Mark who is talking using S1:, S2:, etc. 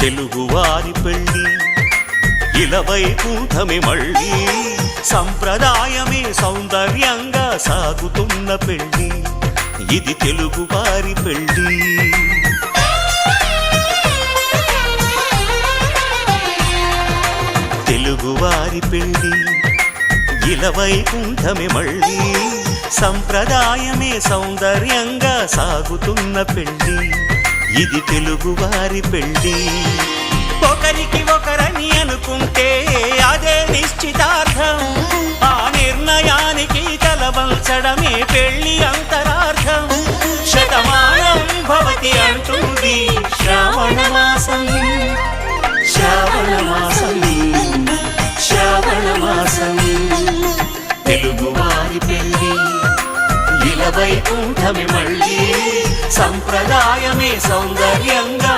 S1: తెలుగువారి పెళ్ళి ఇలవైకుంఠమే మళ్ళీ సంప్రదాయమే సౌందర్యంగా సాగుతున్న పెళ్ళి ఇది తెలుగువారి పెళ్ళి తెలుగువారి పెళ్ళి ఇలవైకుంఠమే మళ్ళీ సంప్రదాయమే సౌందర్యంగా సాగుతున్న పెళ్ళి ఇది తెలుగువారి పెళ్ళి ఒకరికి ఒకరని అనుకుంటే అదే నిశ్చితార్థం ఆ నిర్ణయానికి తలవంచడమే పెళ్ళి అంతరార్థం శతమానం భవతి అంటుంది శ్రావణ మాసం శ్రావణ మాసం శ్రావణ మాసం తెలుగువారి పెళ్ళి ఇలవైకుంఠమే మళ్ళీ సంప్రదాయమే సౌందర్యంగా